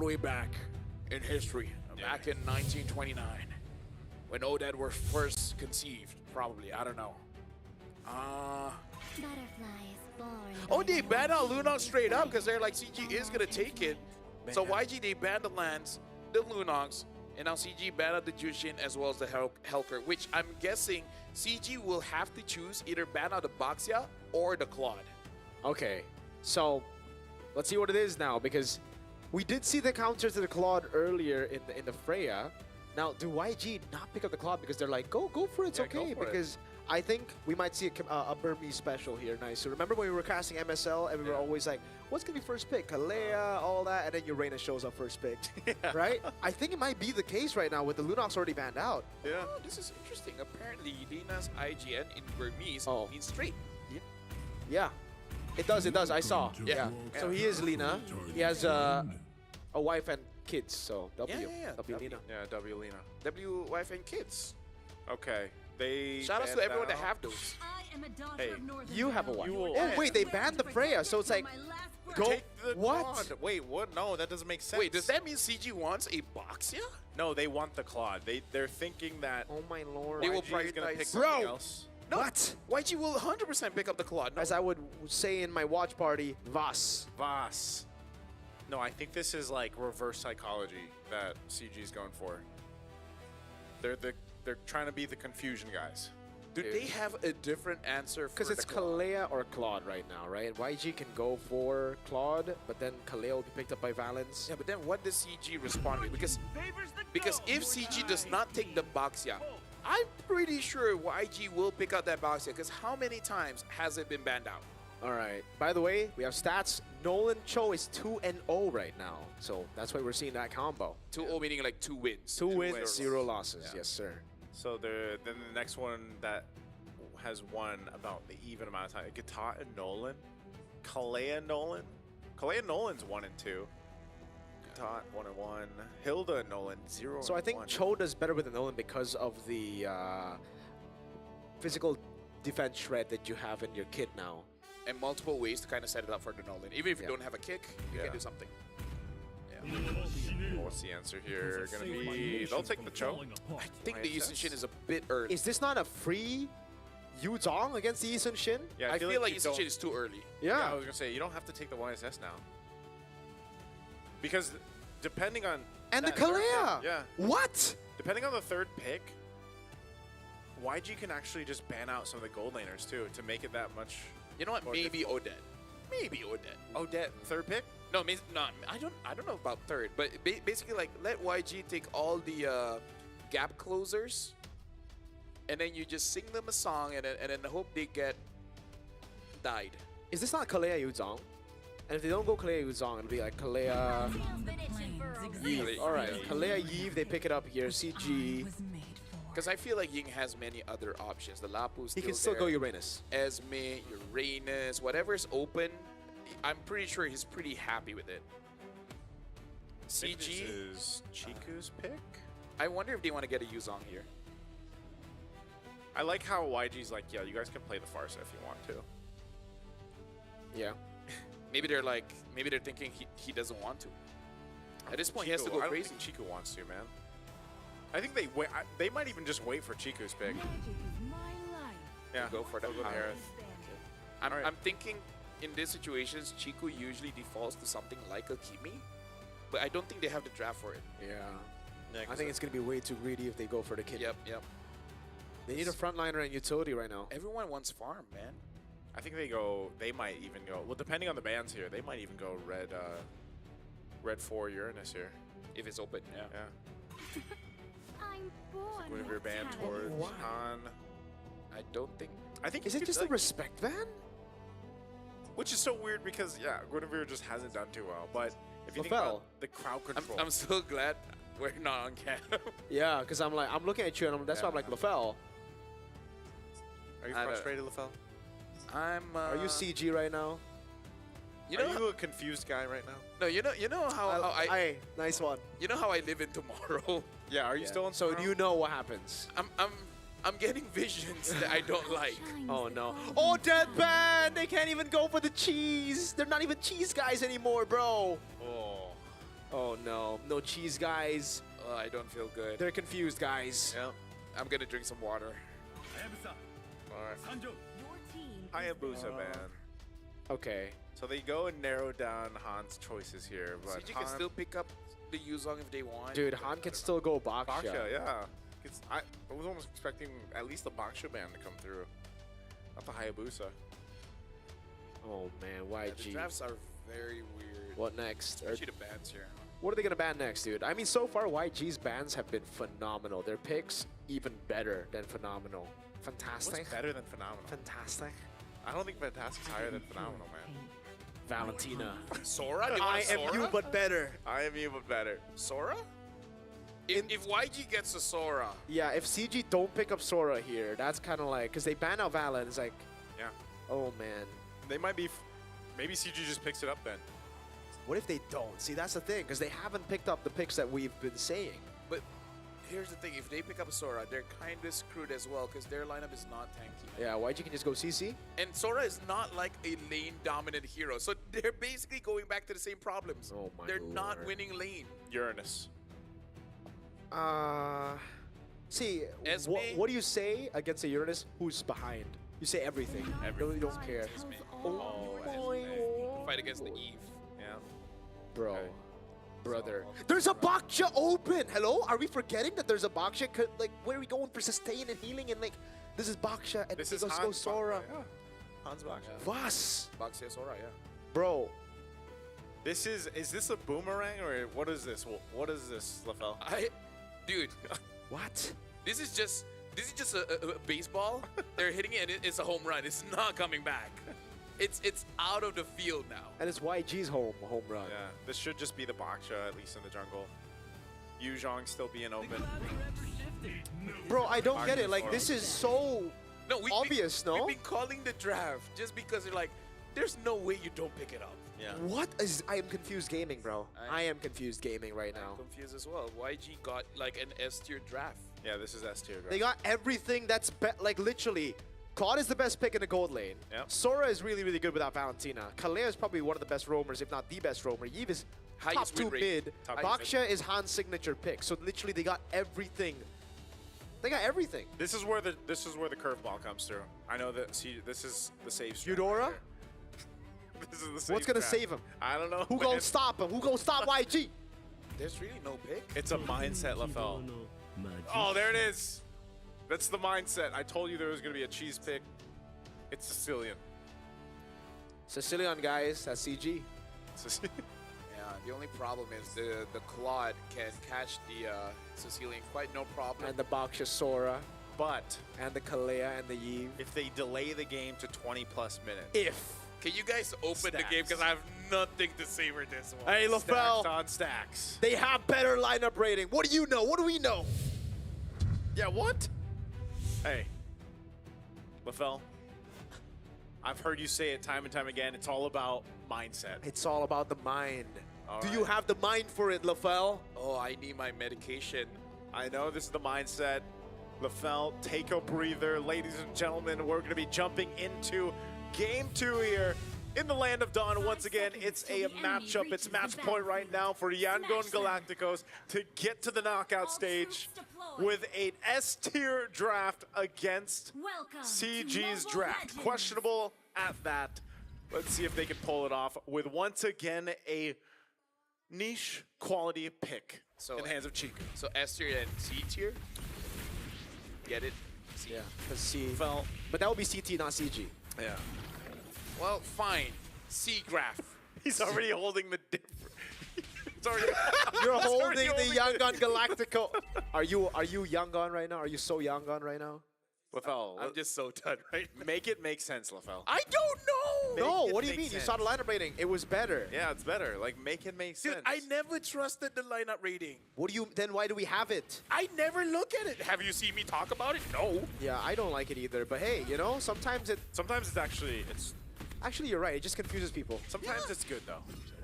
way back in history, back in 1929, when Odette were first conceived, probably. I don't know. Oh, they banned out Lunox straight up because they're like, CG is going to take it. So YG, they banned the Lance, the Lunox, and now CG banned out the Jushin as well as the Helker, which I'm guessing CG will have to choose either ban out the Baxia or the Claude. Okay, so let's see what it is now, because we did see the counter to the Claude earlier in the Freya. Now, do YG not pick up the Claude because they're like, go for it, it's okay, because I think we might see a Burmese special here. Nice. So remember when we were casting MSL and we were always like, what's going to be first pick? Kalea, all that, and then Urena shows up first pick, right? I think it might be the case right now with the Lunox already banned out. Yeah. Oh, this is interesting. Apparently, Lina's IGN in Burmese means straight. Yeah, it does. I saw. Yeah. So he is Lina. He has a wife and kids, so W. W Lina. Yeah, W Lina. W wife and kids. Okay. Shout out to everyone that have those. Hey, you have a wife. Oh wait, they banned the Freya, so it's like, go. What? Claude. Wait, what? No, that doesn't make sense. Wait, does that mean CG wants a Baxia? No, they want the Claude. They're thinking that. Oh my lord. They will YG is gonna pick prioritize. something else. No, What? YG will 100% pick up the Claude. No. As I would say in my watch party, Vas. Voss. No, I think this is like reverse psychology that CG is going for. They're trying to be the confusion guys. Do they have a different answer for Because it's the Claude? Kalea or Claude right now, right? YG can go for Claude, but then Kalea will be picked up by Valence. Yeah, but then what does CG respond with? Because if CG does not take the Baxia, I'm pretty sure YG will pick up that Baxia. Because how many times has it been banned out? All right. By the way, we have stats. Nolan Cho is 2-0 right now. So that's why we're seeing that combo. 2-0 meaning like 2 wins. 2 wins, 0 losses. Yes, sir. So then the next one that has won about the even amount of time, Gata and Nolan, Kalea Nolan. Kalea Nolan's 1 and 2. Gata 1 and 1. Hilda and Nolan 0 So I think 1. Cho does better with the Nolan because of the physical defense shred that you have in your kit now. And multiple ways to kind of set it up for the Nolan. Even if you don't have a kick, you can do something. What's the answer here gonna be? They'll take the Cho. I think the Yisun Shin is a bit early. Is this not a free Yu Zhong against the Yisun Shin? Yeah, I feel like you Yisun don't- Shin is too early. Yeah, Yeah. I was gonna say you don't have to take the YSS now. Because depending on And the that third Kalea! pick- yeah. What? Depending on the third pick, YG can actually just ban out some of the gold laners too to make it that much. You know what? More Maybe Odette. Maybe Odette. Odette, third pick? No, I don't know about third, but basically like let YG take all the gap closers, and then you just sing them a song, and then hope they get died. Is this not Kalea Yu Zhong? And if they don't go Kalea Yu Zhong, it'll be like Kalea Yves. All right, Kalea Yves, they pick it up here. CG. Because I feel like Ying has many other options. The Lapu's He can still there. go Uranus. Esme, Uranus, whatever's open, I'm pretty sure he's pretty happy with it. Maybe CG, this is Chiku's pick? I wonder if they want to get a Yuzong here. I like how YG's like, yeah, you guys can play the Farsa if you want to. Yeah. Maybe they're thinking he doesn't want to. At this point, he has to go I don't crazy. think Chiku wants to, man. I think they might even just wait for Chiku's pick. Yeah, Go for the they'll go to power. Aerith. I'm thinking in these situations, Chiku usually defaults to something like a Kimi, but I don't think they have the draft for it. Yeah. Yeah, I think it's going to be way too greedy if they go for the kid. Yep. They need a frontliner and utility right now. Everyone wants farm, man. I think they might even go, well, depending on the bans here, they might even go red 4 Uranus here. If it's open, yeah. Yeah. I'm born. Whenever you're banned towards Why? Han. I don't think. I think Is you it could, just a like, respect ban? which is so weird because, yeah, Guinevere just hasn't done too well. But if you think Lafelle. about the crowd control. I'm so glad we're not on cam. Yeah, because I'm looking at you and that's why I'm like, Lafelle, Are you I don't- frustrated, Lafelle? I'm. are you CG right now? You know? Are you a confused guy right now? No, you know how I nice one. you know how I live in tomorrow. Yeah, are you still on So you know what happens. I'm getting visions that I don't like. Oh no. Oh, deadpan! They can't even go for the cheese. They're not even cheese guys anymore, bro. Oh. Oh no, no cheese, guys. I don't feel good. They're confused, guys. Yeah. I'm gonna drink some water. All right. Your team. Hayabusa, man. Okay. So they go and narrow down Han's choices here, but CG can still pick up the Yuzong if they want. Dude, Han can still go Baksha. Baksha, yeah. I was almost expecting at least the Baksha band to come through, not the Hayabusa. Oh man, Yeah, the YG. drafts are very weird. What next? Especially the bans here. What are they gonna ban next, dude? I mean, so far YG's bans have been phenomenal. Their picks even better than phenomenal. Fantastic. What's better than Phenomenal? Fantastic. I don't think Fantastic's higher than Phenomenal, man. Valentina. Sora? They want I am Sora? you, but better. I am you, but better. Sora? If YG gets a Sora, Yeah, if CG don't pick up Sora here, that's kind of like, because they ban out Valen, it's like, Yeah. oh man. They might be. Maybe CG just picks it up then. What if they don't? See, that's the thing, because they haven't picked up the picks that we've been saying. but here's the thing: if they pick up a Sora, they're kind of screwed as well because their lineup is not tanky. Yeah, YG can just go CC. And Sora is not like a lane-dominant hero, so they're basically going back to the same problems. Oh my They're not lord. winning lane. Uranus. See, Esme? what do you say against a Uranus who's behind? You say everything. Everything. You don't care. Tells Oh, all. Fight against the Eve. Yeah. Bro. Okay. Brother. So- There's a Baksha open! Hello? Are we forgetting that there's a Baksha? Like, where are we going for sustain and healing? And like, this is Baksha and This he is goes Hans Sora. Yeah. Hans Baksha. Vas! Baxia Sora, yeah. Bro. This is this a boomerang or what is this? What is this, LaFell? Dude, What? this is just a baseball. They're hitting it and it's a home run. It's not coming back. It's out of the field now. And it's YG's home run. Yeah, this should just be the Baksha, at least in the jungle. Yuzhong still being open. Bro, I don't get it. Like, this is so No, obvious, no? We've been calling the draft just because they're like, there's no way you don't pick it up. Yeah. What is... I am confused gaming, bro. I- I am confused gaming right I'm now. confused as well. YG got like an S tier draft. Yeah, this is S tier draft. They got everything that's... like, literally... Claude is the best pick in the gold lane. Yep. Sora is really, really good without Valentina. Kalea is probably one of the best roamers, if not the best roamer. Yves is top Highest win 2 rate. mid. Top Baksha is Han's signature pick. So literally, they got everything. They got everything. This is where the curveball comes through. I know that. See, this is the save. strat Eudora? right here. This is the save. What's gonna strat. save him? I don't know. Who man. gonna stop him? Who gonna stop YG? There's really no pick. It's a mindset, LaFell. Oh, there it is. That's the mindset. I told you there was gonna be a cheese pick. It's Sicilian. Sicilian, guys. That's CG. Yeah, the only problem is the Claude can catch the Sicilian quite no problem. And the Baksha Sora. But And the Kalea and the Yves. if they delay the game to 20+ minutes, If. Can you guys open the game Stacks. because I have nothing to say for this one. Hey, stacks LaFell. on stacks. They have better lineup rating. What do you know? What do we know? Yeah, what? Hey, LaFell. I've heard you say it time and time again. It's all about mindset. It's all about the mind. All Do you right. have the mind for it, LaFell? Oh, I need my medication. I know this is the mindset. LaFell, take a breather. Ladies and gentlemen, we're going to be jumping into Game 2 here in the Land of Dawn. Once again, it's a matchup. It's match point right now for yangongalacticos to get to the knockout stage with an S-tier draft against CG's draft. Questionable at that. Let's see if they can pull it off with, once again, a niche quality pick in the hands of Chiku. So S tier and C tier. Get it? C. Yeah, because C. Fell. But that would be CT, not CG. Yeah. Well, fine. C graph. He's already holding the different. It's already. You're He's already holding the Yangon Galactico. Are you Yangon right now? Are you so Yangon right now? LaFell, I'm just so done right now. make it make sense, LaFell. I don't know. No, it what do you make mean? You saw the sense. lineup rating. It was better. Yeah, it's better. Like, make it make Dude, sense. I never trusted the lineup rating. What do you? Then why do we have it? I never look at it. Have you seen me talk about it? No. Yeah, I don't like it either. But hey, you know, sometimes it. Sometimes it's actually Actually, you're right. It just confuses people. Sometimes it's good though.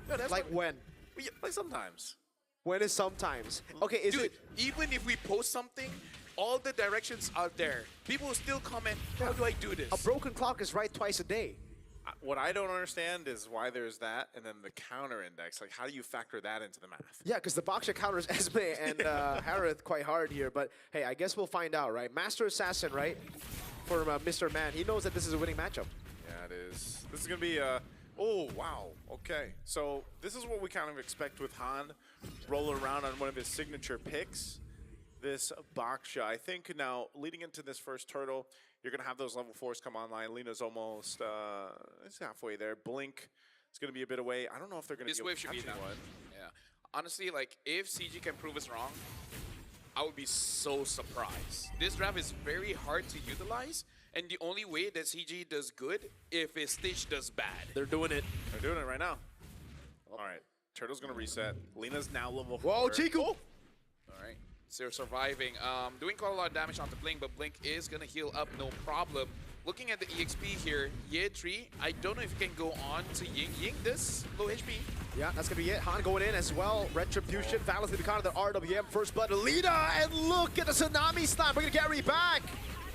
No, that's Like not- when? Yeah, like sometimes. When is sometimes? Okay, is Dude, it? even if we post something, all the directions out there, people will still comment, how do I do this? A broken clock is right twice a day. What I don't understand is why there's that, and then the counter index. Like, how do you factor that into the math? Yeah, because the Baksha counters Esme and Harith quite hard here. But hey, I guess we'll find out, right? Master Assassin, right? For Mr. Man. He knows that this is a winning matchup. Yeah, it is. This is going to be a... Oh, wow. Okay. So this is what we kind of expect with Han rolling around on one of his signature picks. This Baksha. I think now, leading into this first turtle, you're going to have those level 4s come online. Lina's almost it's halfway there. Blink is going to be a bit away. I don't know if they're going to This wave should be enough. Yeah. Honestly, like, if CG can prove us wrong, I would be so surprised. This draft is very hard to utilize, and the only way that CG does good if his Stitch does bad. They're doing it. They're doing it right now. All right. Turtle's going to reset. Lina's now level 4. Whoa, Chiku! All right. So they're surviving. Doing quite a lot of damage onto Blink, but Blink is going to heal up, no problem. Looking at the EXP here, Ye 3, I don't know if he can go on to Ying. Ying, this low HP. Yeah, that's going to be it. Han going in as well. Retribution, Valence to be caught of the RWM. First blood to Lina, and look at the Tsunami Slam. We're going to carry back.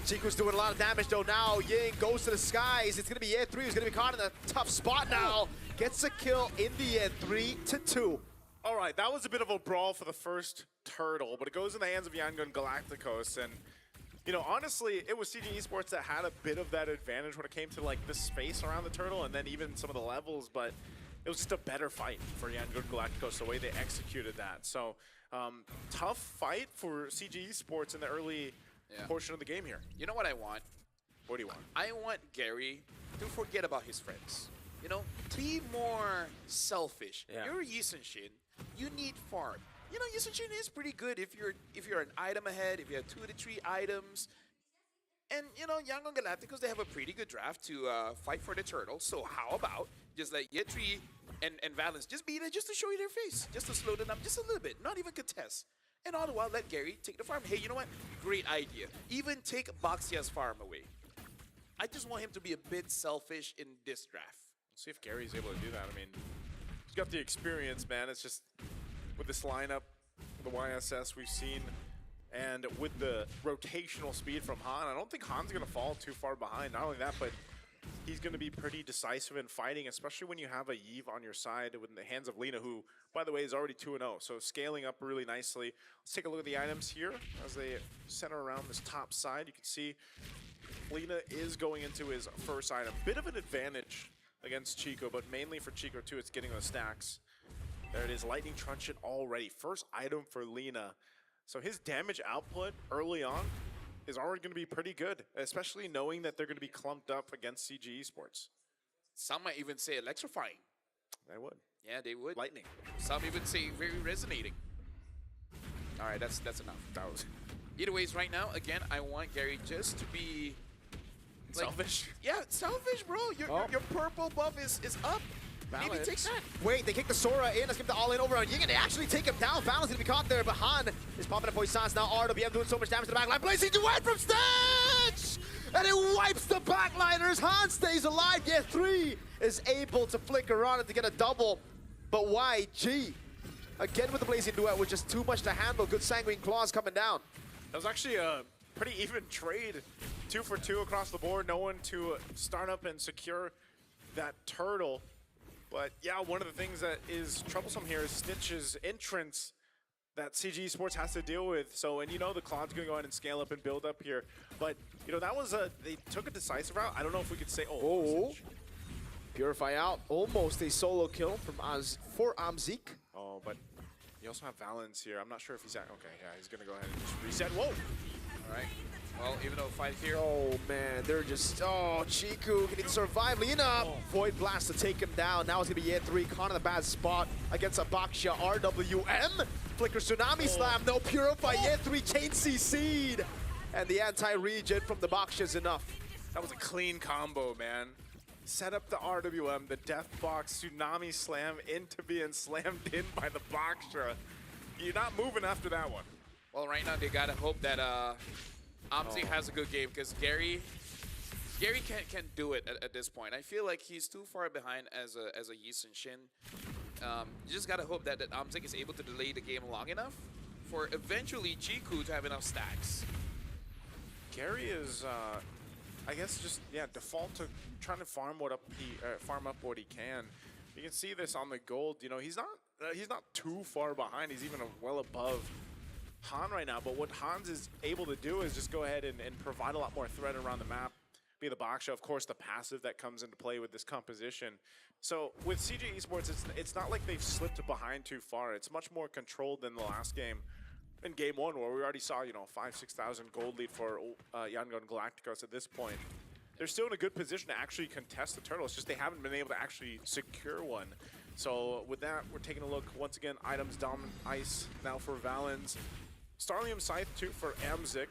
Chiku's doing a lot of damage though now. Ying goes to the skies. It's going to be Ye 3 who's going to be caught in a tough spot now. Gets a kill in the end, 3-2. All right, that was a bit of a brawl for the first turtle, but it goes in the hands of yangongalacticos. And, you know, honestly, it was CG Esports that had a bit of that advantage when it came to, like, the space around the turtle and then even some of the levels, but it was just a better fight for yangongalacticos, the way they executed that. So, tough fight for CG Esports in the early portion of the game here. You know what I want? What do you want? I want Gary to forget about his friends. You know, be more selfish. Yeah. You're Yisenshin. You need farm. You know, Yisenshin is pretty good if you're an item ahead, if you have 2 to 3 items. And, you know, yangongalacticos, they have a pretty good draft to fight for the turtle. So how about just let Ye 3 and Valence just be there just to show you their face, just to slow them down just a little bit, not even contest. And all the while, let Gary take the farm. Hey, you know what? Great idea. Even take Baxia's farm away. I just want him to be a bit selfish in this draft. Let's see if Gary's able to do that. I mean, he's got the experience, man. It's just with this lineup, the YSS we've seen, and with the rotational speed from Han, I don't think Han's going to fall too far behind. Not only that, but he's going to be pretty decisive in fighting, especially when you have a Yve on your side with the hands of Lina, who, by the way, is already 2-0. So scaling up really nicely. Let's take a look at the items here as they center around this top side. You can see Lina is going into his first item. Bit of an advantage against Chico, but mainly for Chico too, it's getting the stacks. There it is, Lightning Truncheon already. First item for Lina. So his damage output early on is already going to be pretty good, especially knowing that they're going to be clumped up against CG Esports. Some might even say electrifying. They would. Yeah, they would. Lightning. Some even say very resonating. All right, that's enough. That was Either ways, right now, again, I want Gary just to be like, selfish. Yeah, selfish, bro. Your purple buff is up. Maybe take that. Wait, they kick the Sora in. Let's give the all-in over on Ying, and they actually take him down. Valence going to be caught there, but Han is popping up poisons now. RWM doing so much damage to the backline. Blazing duet from Stitch! And it wipes the backliners. Han stays alive. Ye 3 is able to flicker on it to get a double. But YG, again with the Blazing duet, was just too much to handle. Good Sanguine Claws coming down. That was actually a pretty even trade. 2 for 2 across the board. No one to start up and secure that turtle. But yeah, one of the things that is troublesome here is Stitch's entrance that CG Esports has to deal with. So, and you know the Cloud's going to go ahead and scale up and build up here. But, you know, that was they took a decisive route. I don't know if we could say, Oh, Purify out. Almost a solo kill from for Amzik. Oh, but you also have Valence here. I'm not sure if he's at, okay, yeah, he's going to go ahead and just reset. Whoa! All right. Well, even though fight here. Oh, man, they're just, Chiku, can he survive? Lina, Void Blast to take him down. Now it's going to be Ye 3, caught in the bad spot against a Baksha RWM. Flicker Tsunami Slam, no Purify. Ye 3 chain CC'd. And the anti-regen from the Baksha is enough. That was a clean combo, man. Set up the RWM, the Death Box, Tsunami Slam into being slammed in by the Baksha. You're not moving after that one. Well, right now they gotta hope that Amzik has a good game, because Gary can't do it at this point. I feel like he's too far behind as a Yisun Shin. You just gotta hope that Amzik is able to delay the game long enough for eventually Chiku to have enough stacks. Gary is, I guess just default to trying to farm up what he can. You can see this on the gold. You know, he's not too far behind. He's even well above Han right now. But what Hans is able to do is just go ahead and provide a lot more threat around the map. Be the Baksha, of course, the passive that comes into play with this composition. So with CG Esports, it's not like they've slipped behind too far. It's much more controlled than the last game. In game 1, where we already saw, 5,000-6,000 gold lead for yangongalacticos at this point. They're still in a good position to actually contest the turtle. It's just they haven't been able to actually secure one. So with that, we're taking a look once again. Items, Dominant Ice now for Valens. Starlium Scythe too for Amzik.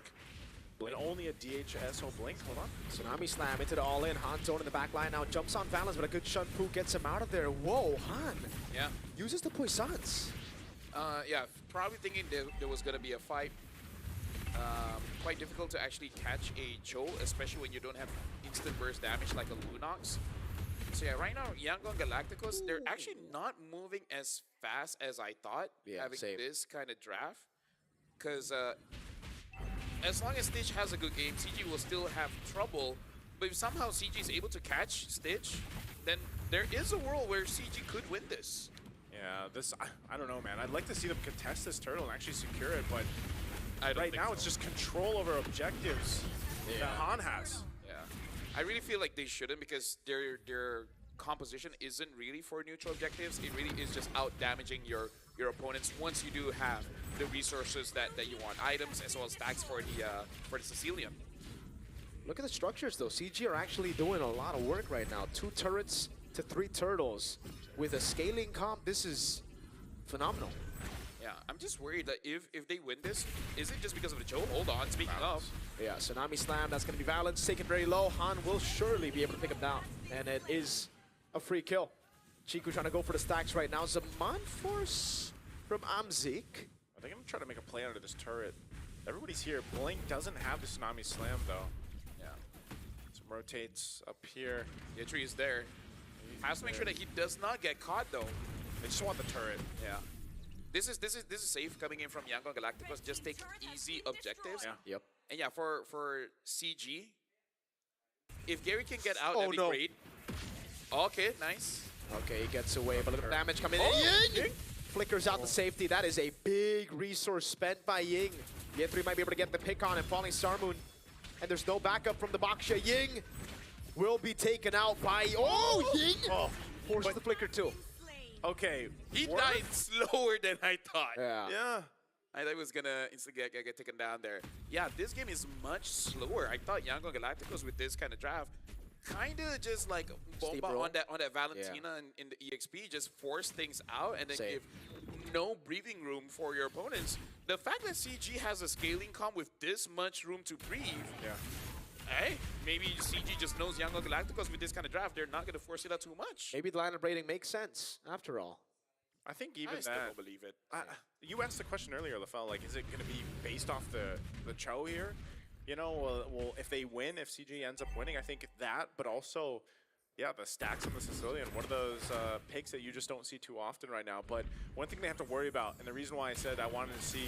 And only a DHS. Oh, Blink, hold on. Tsunami Slam into the all-in. Han zone in the back line now. Jumps on Valens, but a good Shunpu gets him out of there. Whoa, Han. Yeah. Uses the Poissons. Yeah, probably thinking there was going to be a fight. Quite difficult to actually catch a Cho, especially when you don't have instant burst damage like a Lunox. So yeah, right now, yangongalacticos, they're actually not moving as fast as I thought, having this kind of draft. Because as long as Stitch has a good game, CG will still have trouble. But if somehow CG is able to catch Stitch, then there is a world where CG could win this. Yeah, I don't know, man. I'd like to see them contest this turtle and actually secure it, but right now it's just control over objectives that Han has. Yeah, I really feel like they shouldn't, because their composition isn't really for neutral objectives. It really is just out damaging your opponents once you do have the resources that you want, items as well as stacks for the Sicilian. Look at the structures though. CG are actually doing a lot of work right now. 2 turrets to 3 turtles. With a scaling comp, this is phenomenal. Yeah, I'm just worried that if they win this, is it just because of the Cho? Hold on, speaking of. Yeah, Tsunami Slam, that's going to be Valens, taken very low. Han will surely be able to pick him down. And it is a free kill. Chiku trying to go for the stacks right now. Zaman Force from Amzik. I think I'm trying to make a play under this turret. Everybody's here. Blink doesn't have the Tsunami Slam, though. Yeah. Some rotates up here. The tree is there. Has to make sure that he does not get caught, though. They just want the turret. Yeah. This is safe coming in from yangongalacticos. Just take easy objectives. Yeah. Yep. And yeah, for CG, if Gary can get out, that'd be great. Okay, nice. Okay, he gets away, but a little damage coming in. Ying! Flickers out the safety. That is a big resource spent by Ying. Yethree might be able to get the pick on and Falling Star Moon. And there's no backup from the Baksha. Ying will be taken out by... Oh, Ying! Forces the flicker too. Okay. He died slower than I thought. Yeah. I thought he was gonna instantly get taken down there. Yeah, this game is much slower. I thought yangongalacticos with this kind of draft kinda just like bomba on that Valentina in the EXP, just force things out and then give no breathing room for your opponents. The fact that CG has a scaling comp with this much room to breathe, hey, maybe CG just knows yangongalacticos with this kind of draft, they're not gonna force it out too much. Maybe the line of rating makes sense after all. I think even I still don't believe it. You asked the question earlier, Lafel, like, is it going to be based off the Cho here? You know, well, if they win, if CG ends up winning, I think that, but also, yeah, the stacks on the Sicilian, one of those picks that you just don't see too often right now. But one thing they have to worry about, and the reason why I said I wanted to see,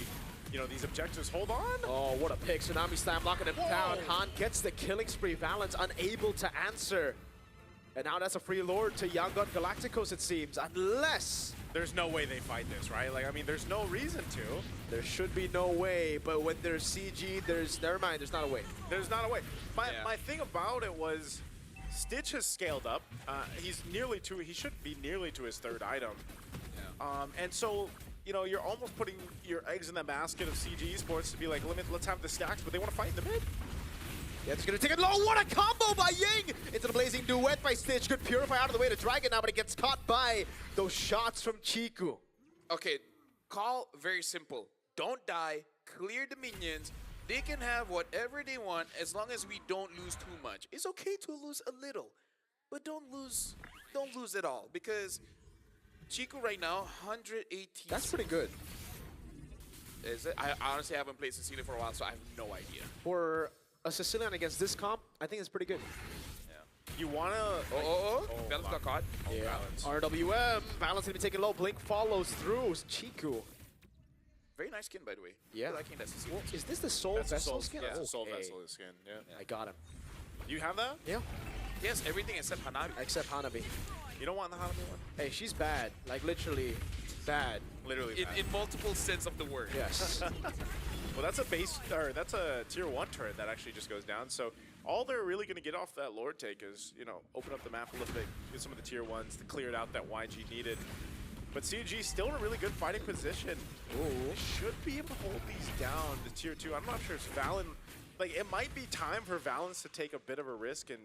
these objectives, hold on. Oh, what a pick. Tsunami Slam locking him down. Han gets the killing spree. Valens unable to answer. And now that's a free lord to yangongalacticos, it seems, unless... There's no way they fight this, right? Like, I mean, there's no reason to. There should be no way, but when there's CG, never mind, there's not a way. There's not a way. My thing about it was, Stitch has scaled up. He should be nearly to his 3rd item. Yeah. And so, you're almost putting your eggs in the basket of CG Esports to be like, let's have the stacks, but they want to fight in the mid. Yeah, he's gonna take it low. What a combo by Ying! Into the blazing duet by Stitch. Good Purify out of the way to drag it now, but it gets caught by those shots from Chiku. Okay, call very simple. Don't die, clear the minions. They can have whatever they want as long as we don't lose too much. It's okay to lose a little, but don't lose at all, because Chiku right now, 118. That's pretty good. Is it? I honestly haven't played Sicilian for a while, so I have no idea. For a Sicilian against this comp, I think it's pretty good. Yeah. You wanna... Valens got caught. Yeah. RWM. Valens gonna be taken low. Blink follows through. Chiku. Very nice skin, by the way. Yeah. I liking that Sicilian. Is this the Soul Vessel skin? Yeah, it's the Soul Vessel skin. Yeah. I got him. You have that? Yeah. Yes, everything except Hanabi. Except Hanabi. You don't want the Hanabi one? Hey, she's bad. Like, literally bad. Literally bad. In multiple sense of the word. Yes. Well, that's a base, or that's a tier 1 turret that actually just goes down. So all they're really going to get off that Lord take is, you know, open up the map a little bit, get some of the tier 1s to clear it out that YG needed. But CG still in a really good fighting position. Ooh. Should be able to hold these down to tier 2. I'm not sure if Valen, like, it might be time for Valens to take a bit of a risk and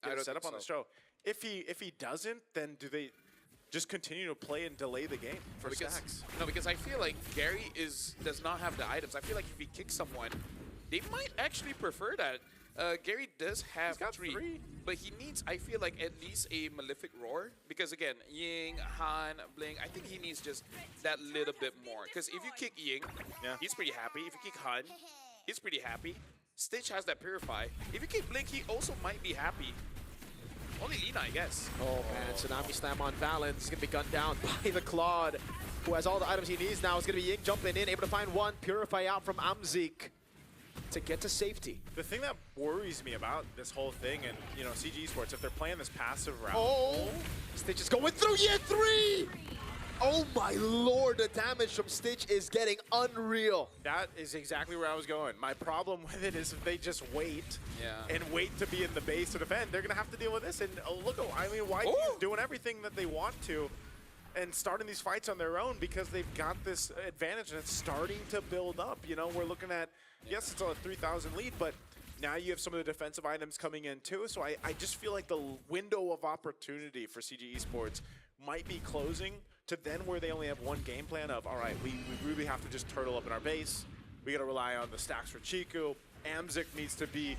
I get don't set up think on the so. show. If he doesn't, then do they just continue to play and delay the game for stacks? No, because I feel like Gary does not have the items. I feel like if he kicks someone, they might actually prefer that. Gary does have He's got 3. but he needs, I feel like, at least a Malefic Roar. Because again, Ying, Han, Bling, I think he needs just that little bit more. Because if you kick Ying, Yeah. he's pretty happy. If you kick Han, he's pretty happy. Stitch has that Purify. If you kick Blink, he also might be happy. Only Lina, I guess. Oh man, Tsunami Slam on Valens. He's gonna be gunned down by the Claude, who has all the items he needs now. It's gonna be Ying jumping in, able to find one. Purify out from Amzik to get to safety. The thing that worries me about this whole thing, and you know, CG Esports, if they're playing this passive route, Oh! Stitch is going through year 3! Oh my lord, the damage from Stitch is getting unreal. that is exactly where I was going. My problem with it is if they just wait Yeah. and wait to be in the base to defend, they're going to have to deal with this. And look, I mean, YG is doing everything that they want to and starting these fights on their own because they've got this advantage and it's starting to build up. You know, we're looking at, yes, it's a 3,000 lead, but now you have some of the defensive items coming in too. So I just feel like the window of opportunity for CG Esports might be closing to then where they only have one game plan of, all right, we really have to just turtle up in our base. We got to rely on the stacks for Chiku. Amzik needs to be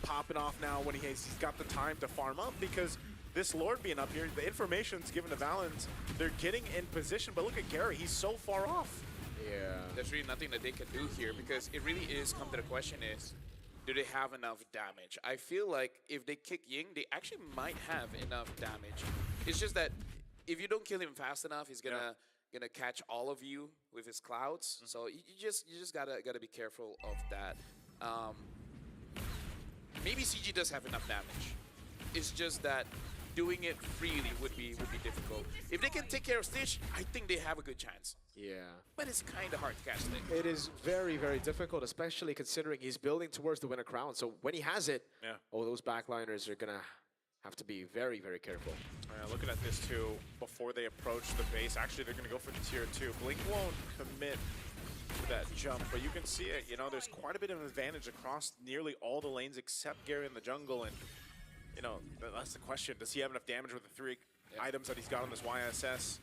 popping off now when he's got the time to farm up because this Lord being up here, the information's given to Valens. They're getting in position, but look at Gary. He's so far off. Yeah. There's really nothing that they can do here because it really is come to the question is, do they have enough damage? I feel like if they kick Ying, they actually might have enough damage. It's just that if you don't kill him fast enough, he's gonna catch all of you with his clouds. So you just gotta be careful of that. Maybe CG does have enough damage. It's just that doing it freely would be difficult. If they can take care of Stitch, I think they have a good chance. Yeah. But it's kind of hard to catch Stitch. It is very, very difficult, especially considering he's building towards the winner crown. So when he has it, Yeah. oh, those backliners are gonna have to be very, very careful. Looking at this too, before they approach the base, actually they're going to go for the tier 2. Blink won't commit to that jump, but you can see it. You know, there's quite a bit of advantage across nearly all the lanes except Gary in the jungle. And, you know, that's the question. Does he have enough damage with the 3 items that he's got on this YSS?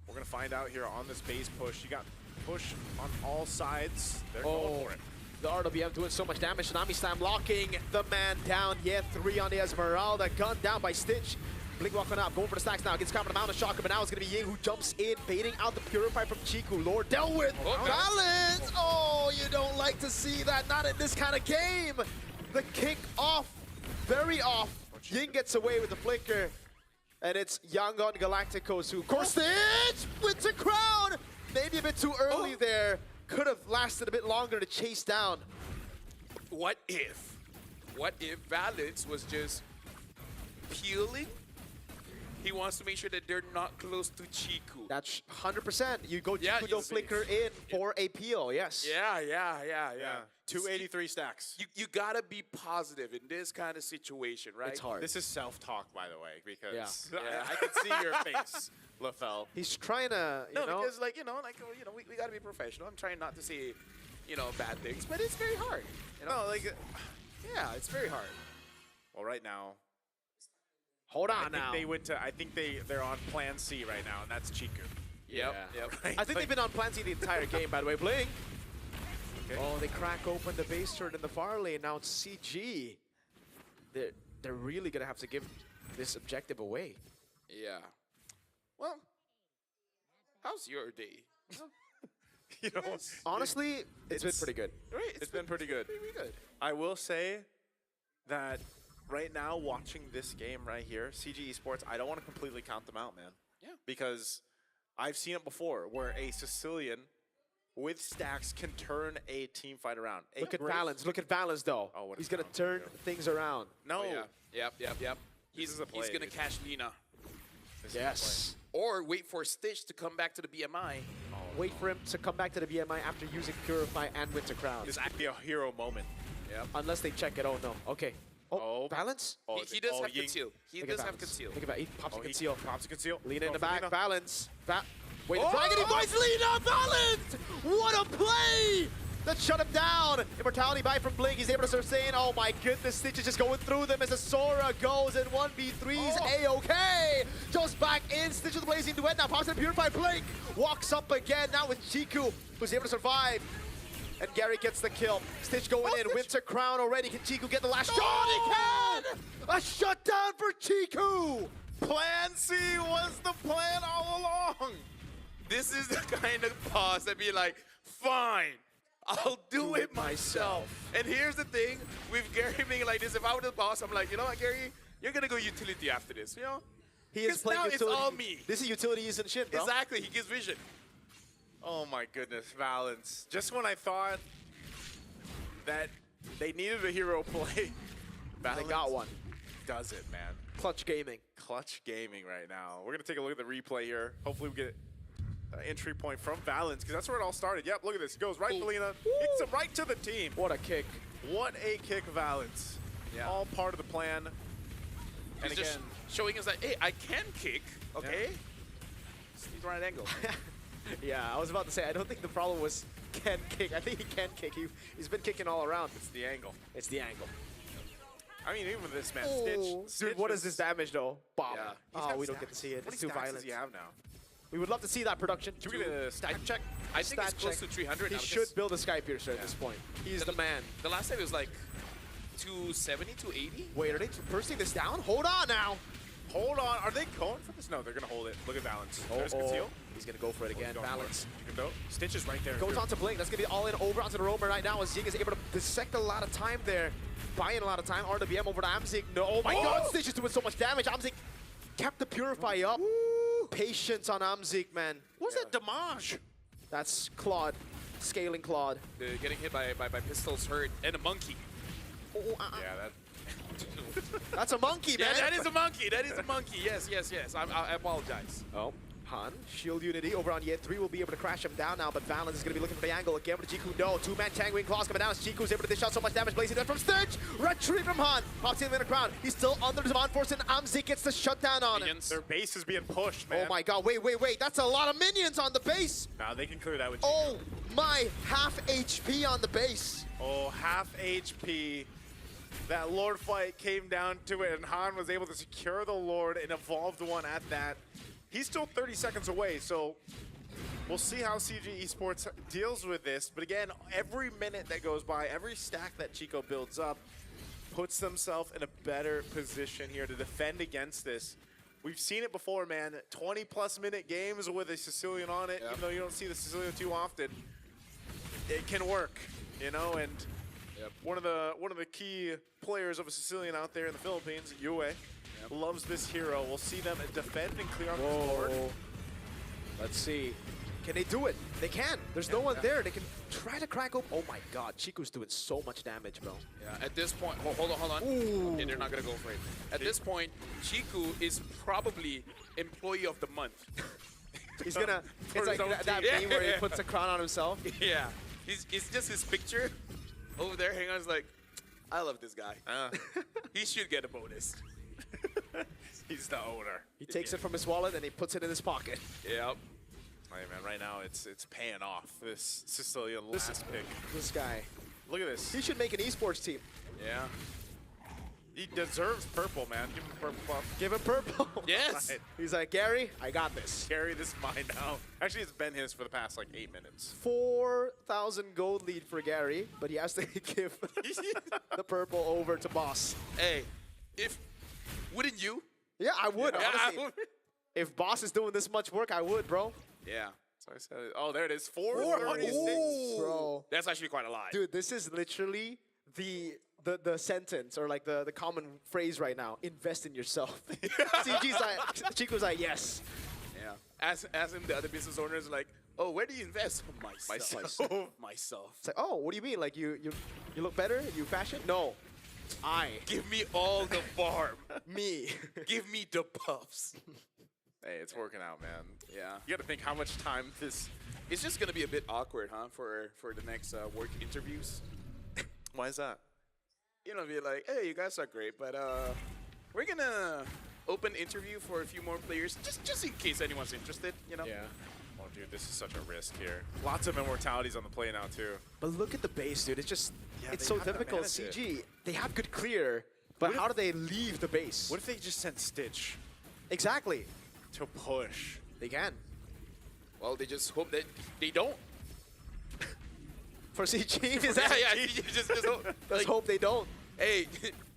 We're going to find out here on this base push. You got push on all sides. They're going for it. The RWM doing so much damage. Tsunami Slam locking the man down. Yeah, 3 on the Esmeralda. Gunned down by Stitch. Blink walking up, going for the stacks now. Gets caught in the mountain shocker, but now it's going to be Ying who jumps in, baiting out the Purify from Chiku. Lord dealt with. Balance! Oh, you don't like to see that. Not in this kind of game. The kick off. Very off. Ying gets away with the flicker. And it's yangongalacticos who, of course, Stitch with the crown. Maybe a bit too early there. Could have lasted a bit longer to chase down. What if Valence was just peeling? He wants to make sure that they're not close to Chiku. That's 100%. You go Yeah, Chiku, don't flicker in for a peel, yes. Yeah. 283 stacks. You gotta be positive in this kind of situation, right? It's hard. This is self-talk, by the way, because Yeah. I can see your face, LaFell. He's trying to, you know. because we gotta be professional. I'm trying not to say, bad things, but it's very hard. No, like, Yeah, it's very hard. well, right now, Hold I on think now. they went to. I think they're on Plan C right now, and that's Chiku. Yep. Right? I think they've been on Plan C the entire game, by the way. Blink. Okay. Oh, they crack open the base turret in the far lane. Now it's CG. They're really going to have to give this objective away. Yeah. Well, how's your day? You know, Honestly, it's been pretty good. Right, it's been pretty good. Pretty good. I will say that right now, watching this game right here, CG Esports, I don't want to completely count them out, man. Yeah. Because I've seen it before, where a Sicilian with stacks can turn a team fight around. A Look at great- Valens. Look at Valens, though. Oh, what He's a going to sound. turn Yeah. things around. No. Oh, yeah. Yep. This is a He's play, gonna dude. catch Lina. This is a Yes. Or wait for Stitch to come back to the BMI. play. Oh, Wait for him to come back to the BMI after using Purify and Winter Crown. This could be a hero moment. Yep. Unless they check it. Oh, no. Okay. Oh, Oh. Valens? Oh, He does have Ying. conceal. He Look at does have Valens. conceal. Look at that. He pops Oh, a he conceal. pops a conceal. Lina in Go the for back. Lina. Valens. Wait, the Oh! dragon. He finds Lina. Valens! What a play! That shut him down. Immortality buy from Blink. He's able to sustain. Oh my goodness, Stitch is just going through them as a Sora goes in 1v3s. Oh. A-OK. Just back in. Stitch with the Blazing Duet now. Pops in Purify. Blink walks up again now with Chiku, who's able to survive. And Gary gets the kill. Stitch going in. Winter Crown already. Can Chiku get the last shot? He can! A shutdown for Chiku! Plan C was the plan all along. This is the kind of pause that be like, fine, I'll do it myself. And here's the thing, with Gary being like this, if I were the boss, I'm like, you know what, Gary? You're gonna go utility after this, you know? He is 'Cause playing now it's utility. all me. This is utility using shit, bro. Exactly, he gives vision. Oh my goodness, Valens. Just when I thought that they needed a hero play, They got one. does it, man. Clutch Gaming. Clutch gaming right now. We're gonna take a look at the replay here. Hopefully we get an entry point from Valens, because that's where it all started. Yep, look at this. He goes right to Lina, kicks him right to the team. What a kick. What a kick, Valens. Yeah. All part of the plan. And He's just again, showing us that, hey, I can kick, okay? He's right angle. Yeah, I was about to say, I don't think the problem was can kick. I think he can kick. He's been kicking all around. it's the angle. It's the angle. I mean, even with this man, Dude, Stitch what is this damage, though? Bomb. Yeah. He's Oh, got we don't get to stacks. see it. What It's too stacks violent. does he have now? We would love to see that production. Can we get a stack check? I think it's Stat close check. to 300 He now. should because build a Sky Piercer at this point. He's the man. The last time it was like 270, 280. Wait, are they bursting this down? Hold on now. Hold on. Are they going for this? No, they're going to hold it. Look at Valens. There's conceal. He's going to go for it again. Balance. You can go. Stitch is right there. Goes on to Blink. That's going to be all in over onto the roamer right now as Ying is able to dissect a lot of time there. Buying a lot of time. RWM over to Amzik. No, oh my god, Stitch is doing so much damage. Amzik kept the Purify up. Patience on Amzik, man. What's that damage? That's Claude. Scaling Claude. Getting hit by pistols hurt. And a monkey. Oh, Yeah, that. That's a monkey, Yeah, man. that is a monkey. That is a monkey. Yes. I apologize. Oh, Han. Shield Unity over on Yet 3 will be able to crash him down now, but Valens is going to be looking for the angle again with Chiku. No, two-man Tang Wing Claws coming down as Chiku's able to dish out so much damage. Blazing death from Stitch. Retreat from Han. Pops in the crown. He's still under Divine Force, and Amzik gets the shutdown on him. Minions. Their base is being pushed, man. Oh my god, wait. That's a lot of minions on the base. Nah, they can clear that with Oh my, half HP on the base. Oh, half HP. That Lord fight came down to it, and Han was able to secure the Lord and evolved one at that. He's still 30 seconds away, so we'll see how CG Esports deals with this. But again, every minute that goes by, every stack that Chico builds up, puts themselves in a better position here to defend against this. We've seen it before, man. 20-plus minute games with a Sicilian on it, even though you don't see the Sicilian too often. It can work, you know, and one of the key players of a Sicilian out there in the Philippines, Yue, loves this hero. We'll see them defend and clear out this Lord. Let's see. Can they do it? They can. There's no one there. They can try to crack open. Oh my god, Chiku's doing so much damage, bro. Yeah, at this point, hold on. Ooh. Okay, they're not gonna go for it. At this point, Chiku is probably employee of the month. He's gonna, For it's like his own that team. meme where he Yeah. puts a crown on himself. Yeah, it's just his picture over there hanging on. It's like, I love this guy. He should get a bonus. He's the owner. He takes it from his wallet and he puts it in his pocket. Yep. Hey man, right now it's paying off. This Sicilian last pick. This guy. Look at this. He should make an esports team. Yeah. He deserves purple, man. Give him the purple buff. Give him purple. Yes. Right. He's like, Gary, I got this. Carry this mine now. Actually, it's been his for the past like 8 minutes. 4,000 gold lead for Gary, but he has to give the purple over to Boss. Hey, wouldn't you? Yeah, I would, Yeah, I honestly. would. If Boss is doing this much work, I would, bro. Yeah. So I said, oh, there it is. 436. Bro. That's actually quite a lot. Dude, this is literally the sentence or like the common phrase right now. Invest in yourself. CG's like, Chico's like, yes. Yeah. As him, the other business owner is like, oh, where do you invest? Myself. Myself. It's like, oh, what do you mean? Like you look better? You fashion? No, I. Give me all the farm. Me. Give me the puffs. Hey, it's working out, man. Yeah. You got to think how much time this. It's just gonna be a bit awkward, huh, for the next work interviews. Why is that? You know, be like, hey, you guys are great, but we're gonna open interview for a few more players, just in case anyone's interested. You know. Yeah. Oh, dude, this is such a risk here. Lots of immortalities on the play now too. But look at the base, dude. It's just, it's they so have to difficult. manage it. CG, they have good clear, but What how if- do they leave the base? What if they just sent Stitch Exactly. to push? They can. Well, they just hope that they don't. For CG, is Yeah, that? yeah. You just hope, Let's like, hope they don't. hey,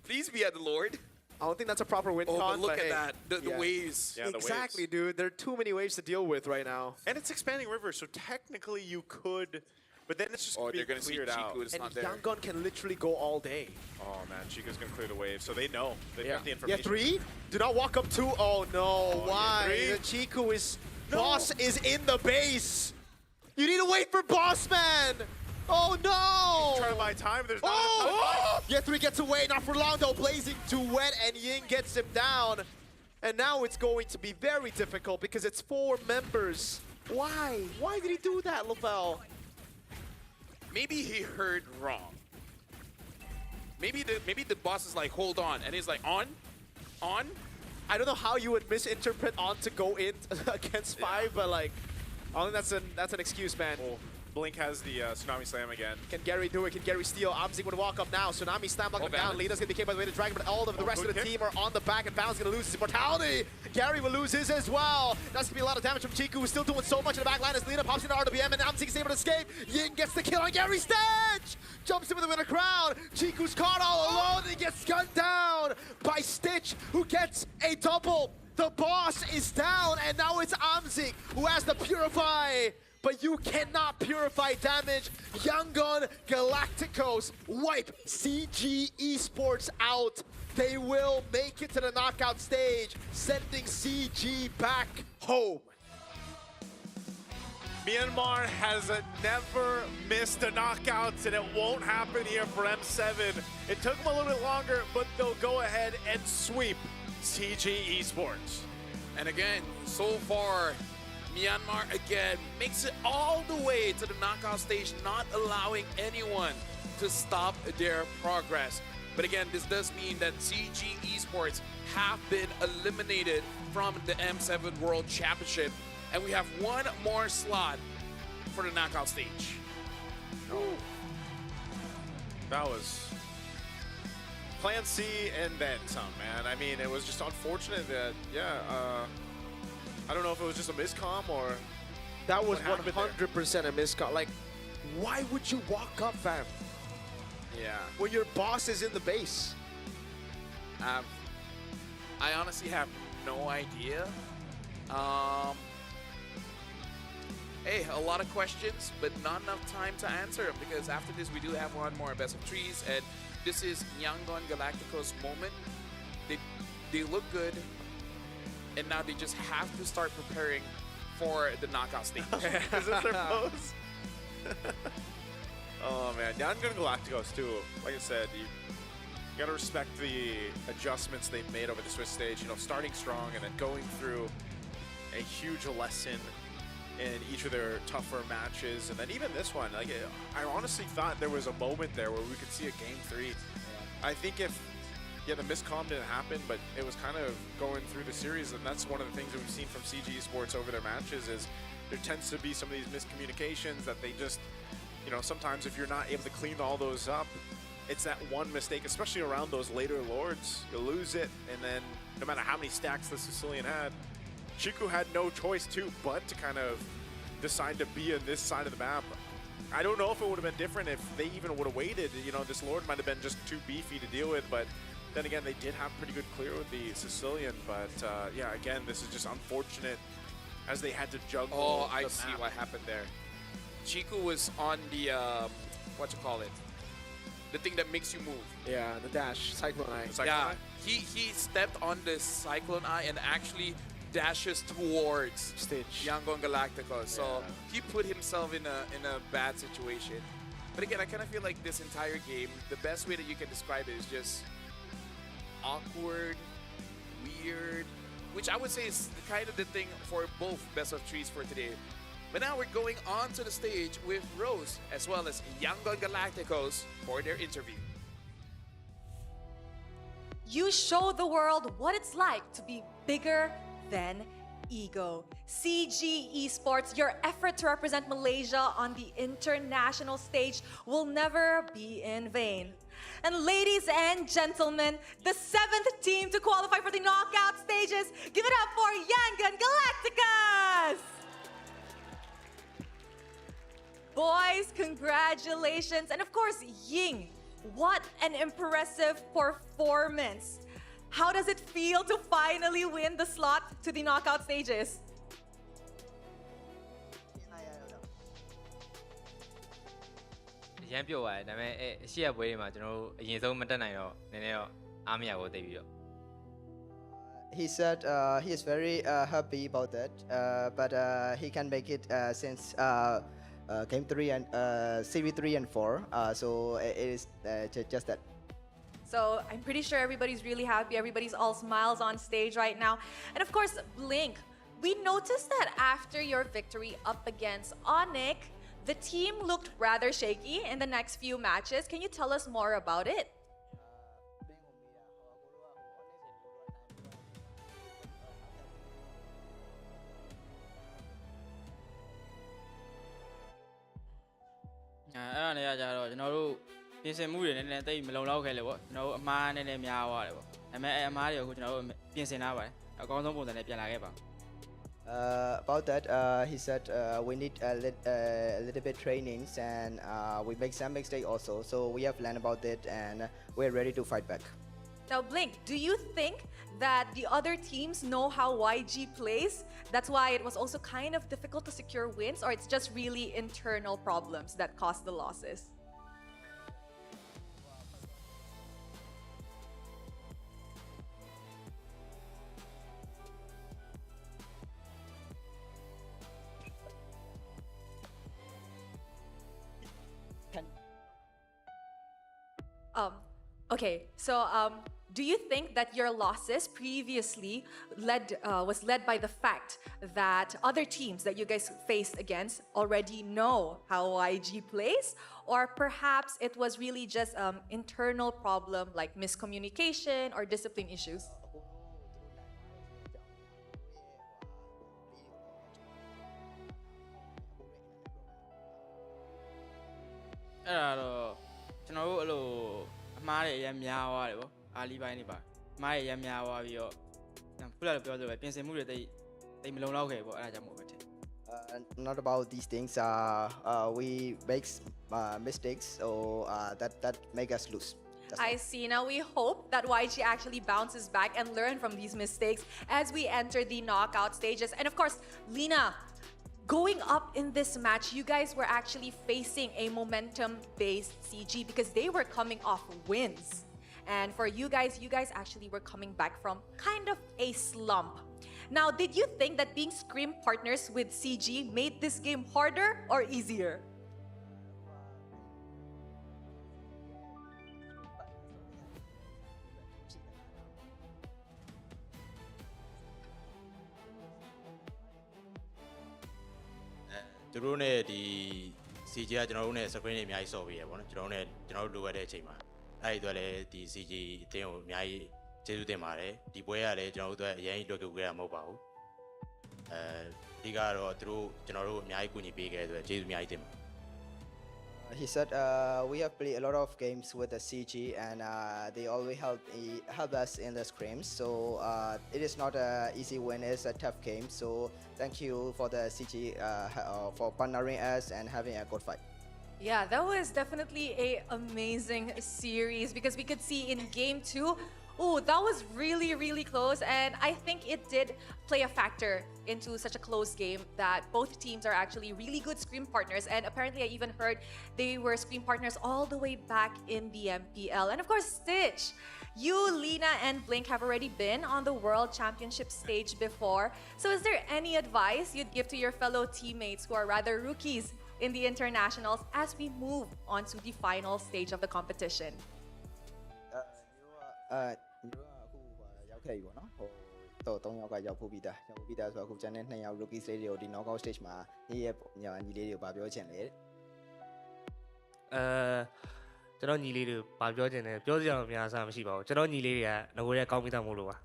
please be at the Lord. I don't think that's a proper win Oh, con. but look at hey, that. The yeah. waves. Yeah, the Exactly, waves. dude. There are too many waves to deal with right now. And it's expanding river, so technically you could, but then it's just Oh, gonna they're be gonna see cleared out. Chiku. It's And not there. Yangon can literally go all day. Oh man, Chico's gonna clear the wave, so they know. They've got the Yeah, information. 3? Do not walk up 2. Oh no, yeah, why? 3? The Chiku is... No. Boss is in the base. You need to wait for Boss Man. Oh no! Trying to buy time. There's not enough Oh! time. Yeah, 3 gets away, not for long though. Blazing too wet, and Ying gets him down. And now it's going to be very difficult because it's 4 members. Why? Why did he do that, Lavelle? Maybe he heard wrong. Maybe the boss is like, hold on, and he's like, on. I don't know how you would misinterpret on to go in against 5, but like, I think that's an excuse, man. Oh, Blink has the Tsunami Slam again. Can Gary do it? Can Gary steal? Amzik would walk up now. Tsunami slam knock him down. balance. Lita's gonna be kicked by the way to Dragon, but all of the rest of good the kick. team are on the back, and Bound's gonna lose his immortality. Gary will lose his as well. That's gonna be a lot of damage from Chiku, who's still doing so much in the back line as Lita pops into RWM, and Amzik is able to escape. Ying gets the kill on Gary Stitch! Jumps in with the winner crown. Chiku's caught all alone, and he gets gunned down by Stitch, who gets a double. The boss is down, and now it's Amzik who has to purify. But you cannot purify damage. yangongalacticos wipe CG Esports out. They will make it to the knockout stage, sending CG back home. Myanmar has never missed a knockout, and it won't happen here for M7. It took them a little bit longer, but they'll go ahead and sweep CG Esports. And again, so far, Myanmar again makes it all the way to the knockout stage, not allowing anyone to stop their progress. But again, this does mean that CG Esports have been eliminated from the M7 World Championship, and we have one more slot for the knockout stage. That was Plan C and then some, man. I mean, it was just unfortunate that, I don't know if it was just a miscomm or... That was What happened there? 100% a miscall. Like, why would you walk up, fam, Yeah. when your boss is in the base? I honestly have no idea. Hey, a lot of questions, but not enough time to answer them, because after this we do have one more best of threes, and this is yangongalacticos moment. They look good, and now they just have to start preparing for the knockout stage. Is this their pose? Oh man, yangongalacticos too. Like I said, you gotta respect the adjustments they've made over the Swiss stage. You know, starting strong and then going through a huge lesson in each of their tougher matches, and then even this one. Like, I honestly thought there was a moment there where we could see a game 3. I think if the miscomm didn't happen, but it was kind of going through the series, and that's one of the things that we've seen from CG Esports over their matches is there tends to be some of these miscommunications that they just, you know, sometimes if you're not able to clean all those up, it's that one mistake, especially around those later lords, you'll lose it, and then no matter how many stacks the Sicilian had, Chiku had no choice too but to kind of decide to be on this side of the map. I don't know if it would have been different if they even would have waited. You know, this lord might have been just too beefy to deal with, but then again, they did have pretty good clear with the Sicilian. But yeah, again, this is just unfortunate as they had to juggle. Oh, I the see map. what happened there. Chiku was on the, what you call it? The thing that makes you move. Yeah, the dash, Cyclone Eye. It's like, Yeah, he stepped on the Cyclone Eye and actually dashes towards Stitch. yangongalacticos. So Yeah. he put himself in a bad situation. But again, I kind of feel like this entire game, the best way that you can describe it is just awkward, weird, which I would say is kind of the thing for both best of threes for today. But now we're going on to the stage with Rose as well as yangongalacticos for their interview. You show the world what it's like to be bigger than ego. CG Esports, your effort to represent Malaysia on the international stage will never be in vain. And ladies and gentlemen, the 7th team to qualify for the knockout stages, give it up for Yangon Galacticos! Boys, congratulations. And of course, Ying, what an impressive performance. How does it feel to finally win the slot to the knockout stages? အရန်ပြုတ်သွားတယ်ဒါပေမဲ့အရှိရပွဲတွေမှာကျွန်တော်တို့အရင်ဆုံးမတက်နိုင်တော့နည်းနည်းတော့အားမရဘူးတိတ်ပြီးတော့ He said he is very happy about that, but he can make it since game 3 and series 3 and 4. So it is just that. So I'm pretty sure everybody's really happy. Everybody's all smiles on stage right now. And of course, Blink, we noticed that after your victory up against Onyx, the team looked rather shaky in the next few matches. Can you tell us more about it? About that, he said we need a little bit trainings and we make some mistake also. So we have learned about it and we're ready to fight back. Now, Blink, do you think that the other teams know how YG plays? That's why it was also kind of difficult to secure wins, or it's just really internal problems that caused the losses? Okay, so do you think that your losses previously was led by the fact that other teams that you guys faced against already know how YG plays? Or perhaps it was really just internal problem like miscommunication or discipline issues? Not about these things. We make mistakes, so that make us lose. That's I all. see. Now we hope that YG actually bounces back and learn from these mistakes as we enter the knockout stages. And of course, Lena, going up in this match, you guys were actually facing a momentum-based CG because they were coming off wins. And for you guys actually were coming back from kind of a slump. Now, did you think that being scrim partners with CG made this game harder or easier? CG ကကျွန်တော်တို့နဲ့ screen တွေအများကြီးဆော့ပေးရပေါ့နော်ကျွန်တော်တို့လိုအပ်တဲ့အချိန်မှာအဲ့ဒီအတွက်လည်းဒီ CG အတင်းကိုအများကြီးကျေးဇူးတင်ပါတယ်ဒီပွဲကလည်းကျွန်တော်တို့အတွက်အရင်လွယ်ကူခဲ့တာမဟုတ်ပါဘူးအဓိကတော့သူတို့ကျွန်တော်တို့အများကြီးကူညီပေးခဲ့တဲ့အတွက်ကျေးဇူးအများကြီးတင်ပါတယ် He said we have played a lot of games with the CG and they always help us in the scrims. So it is not an easy win, it's a tough game. So thank you for the CG for partnering us and having a good fight. Yeah, that was definitely a amazing series because we could see in game 2, oh, that was really, really close. And I think it did play a factor into such a close game that both teams are actually really good screen partners. And apparently I even heard they were screen partners all the way back in the MPL. And of course, Stitch, You, Lena, and Blink have already been on the World Championship stage before. So is there any advice you'd give to your fellow teammates who are rather rookies in the internationals as we move on to the final stage of the competition? ရောက်ခဲ့ပြီပေါ့နော်ဟိုတော့3ယောက်ကရောက်ဖို့ပြီးသားဆိုတော့အခုကျန်တဲ့2ယောက် rookie stage တွေကိုဒီ knockout stage မှာညီလေးတွေကိုဗာပြောချင်တယ်ကျွန်တော်ညီလေးတွေဗာပြောချင်တယ်ပြောစရာအများစားမရှိပါဘူးကျွန်တော်ညီလေးတွေကငကိုရဲကောင်းပြီးသားမို့လို့ပါ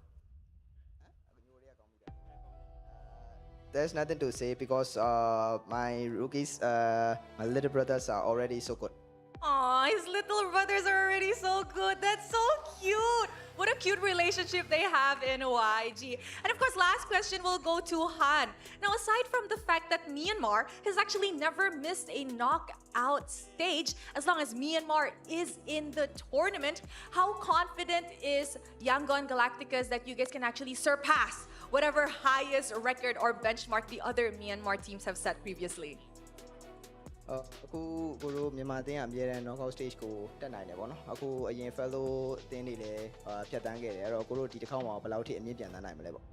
There's nothing to say because my rookies my little brothers are already so good. Aw, his little brothers are already so good. That's so cute. What a cute relationship they have in YG. And of course, last question will go to Han. Now, aside from the fact that Myanmar has actually never missed a knockout stage, as long as Myanmar is in the tournament, how confident is yangongalacticos that you guys can actually surpass whatever highest record or benchmark the other Myanmar teams have set previously? အခုကိုတို့မြန်မာအသင်းကအမြဲတမ်း knockout stage ကိုတက်နိုင်တယ်ပေါ့နော်အခုအရင် fellow အသင်းတွေလည်းဖြတ်တန်းခဲ့တယ်အဲ့တော့ကိုတို့ဒီတစ်ခေါက်မှာဘယ်လောက်ထိအမြင့်ပြန်တန်းနိုင်မလဲပေါ့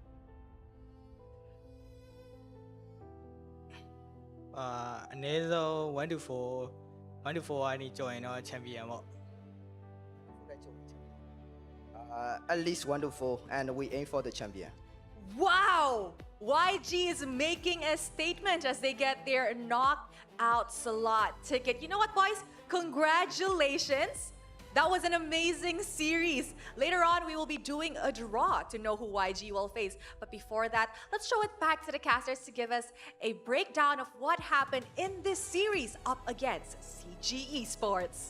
အနည်းဆုံး1 to 4 ကနေကြော်ရင်တော့ champion ပေါ့ at least 1 to 4 and we aim for the champion. Wow! YG is making a statement as they get their knockout slot ticket. You know what, boys? Congratulations! That was an amazing series. Later on, we will be doing a draw to know who YG will face. But before that, let's show it back to the casters to give us a breakdown of what happened in this series up against CG Esports.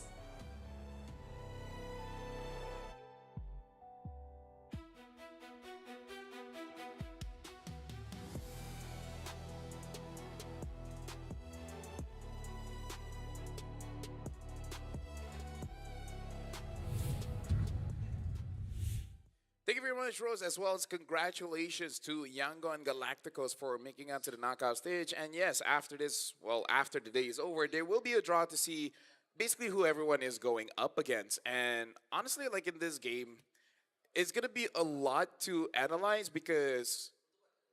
Thank you very much, Rose, as well as congratulations to Yangon Galacticos for making out to the knockout stage. And yes, after this, well, after the day is over, there will be a draw to see basically who everyone is going up against. And honestly, like in this game, it's going to be a lot to analyze because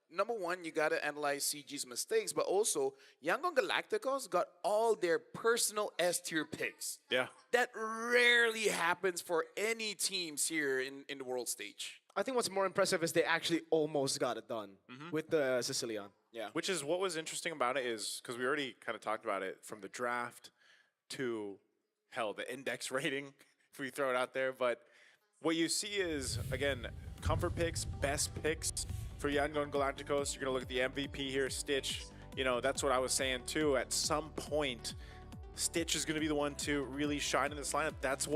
number one, you got to analyze CG's mistakes, but also Yangon Galacticos got all their personal S-tier picks. Yeah. That rarely happens for any teams here in the world stage. I think what's more impressive is they actually almost got it done with the Sicilian. Yeah. Which is what was interesting about it is, because we already kind of talked about it, from the draft to, hell, the index rating, if we throw it out there. But what you see is, again, comfort picks, best picks for Yangon Galacticos. You're going to look at the MVP here, Stitch. You know, that's what I was saying too. At some point, Stitch is going to be the one to really shine in this lineup. That's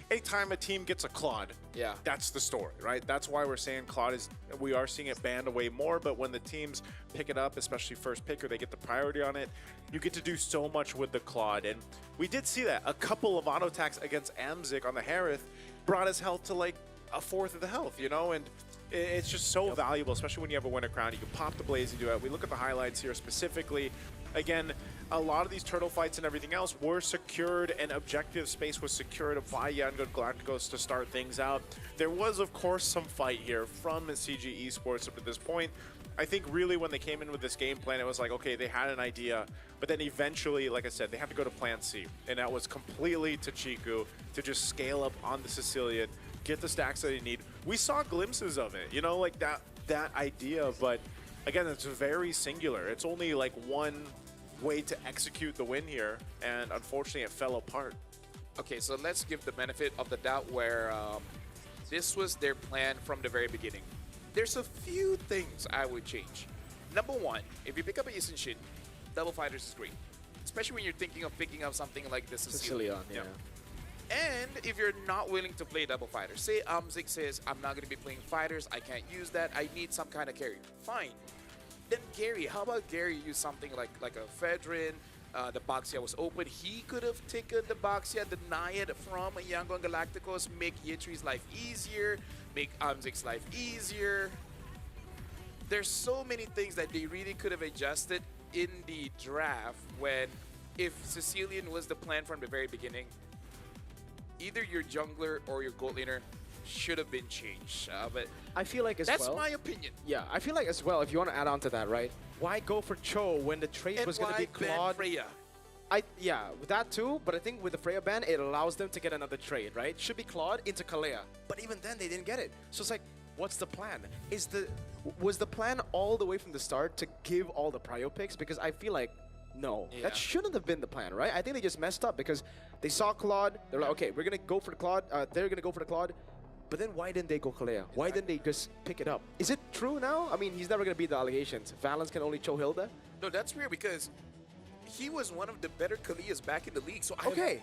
anytime a team gets a Claude, Yeah. that's the story, right? That's why we're saying Claude is, we are seeing it banned away more, but when the teams pick it up, especially first pick, or they get the priority on it, you get to do so much with the Claude. And we did see that. A couple of auto attacks against Amzik on the Harith brought his health to like a fourth of the health, you know? And it's just so valuable, especially when you have a winter crown. You can pop the blaze and do it. We look at the highlights here specifically. Again, a lot of these turtle fights and everything else were secured, and objective space was secured by Yangon Galacticos to start things out. There was, of course, some fight here from CG Esports up to this point. I think really when they came in with this game plan, it was like, okay, they had an idea, but then eventually, like I said, they had to go to plan C, and that was completely to Chiku to just scale up on the Sicilian, get the stacks that they need. We saw glimpses of it, you know, like that idea, but again, it's very singular. It's only like one way to execute the win here, and unfortunately it fell apart. Okay, so let's give the benefit of the doubt where this was their plan from the very beginning. There's a few things I would change. Number one, if you pick up a Yisenshin, double fighters is great. Especially when you're thinking of picking up something like the Sicilian. Yeah. And if you're not willing to play double fighters, say Amzik says, I'm not going to be playing fighters, I can't use that, I need some kind of carry. Fine. Then Gary, how about Gary use something like a Fedrin? The Boxia was open. He could have taken the Boxia, deny it from Yangon Galacticos, make Yitri's life easier, make Amzik's life easier. There's so many things that they really could have adjusted in the draft when, if Sicilian was the plan from the very beginning, either your jungler or your gold laner should have been changed. But I feel like as that's well. my opinion. Yeah, I feel like as well, if you want to add on to that, right? Why go for Cho when the trade And was going to be why ban Claude? Freya? Yeah, with that too, but I think with the Freya ban, it allows them to get another trade, right? Should be Claude into Kalea. But even then, they didn't get it. So it's like, what's the plan? Was the plan all the way from the start to give all the prio picks? Because I feel like, no, Yeah. that shouldn't have been the plan, right? I think they just messed up because they saw Claude. They're like, okay, we're going to go for the Claude. They're going to go for the Claude. But then why didn't they go Kalea? Why didn't they just pick it up? Is it true now? I mean, he's never going to beat the allegations. Valens can only Cho Hilda. No, that's weird because he was one of the better Kaleas back in the league. So Okay.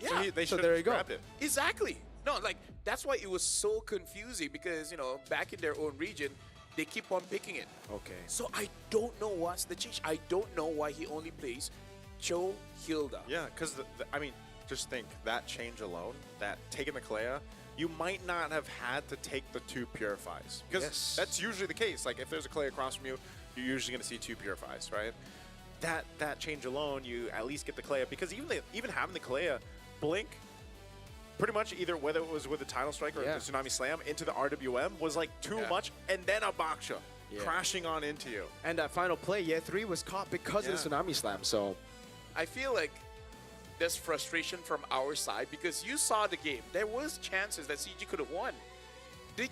yeah, They So should there have you go. grabbed it. exactly. No, like that's why it was so confusing because back in their own region, they keep on picking it. Okay. So I don't know what's the change. I don't know why he only plays Cho Hilda. Yeah, because I mean, just think that change alone, that taking the Kalea, you might not have had to take the 2 Purifies. Because Yes. that's usually the case. Like, if there's a Kalea across from you, you're usually going to see 2 Purifies, right? That change alone, you at least get the Kalea. Because even having the Kalea, Blink, pretty much either whether it was with the Tidal Strike or Yeah. the Tsunami Slam into the RWM was like too Yeah. much, and then a Baksha Yeah. crashing on into you. And that final play, yeah, 3 was caught because of the Tsunami Slam, so... I feel like there's frustration from our side because you saw the game. There was chances that CG could have won. They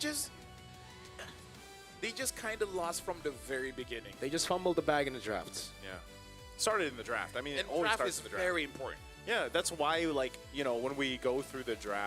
just kind of lost from the very beginning. They just fumbled the bag in the drafts. Yeah. Started in the draft. I mean, it And always draft starts is in the draft. very important. Yeah, that's why, like, when we go through the draft,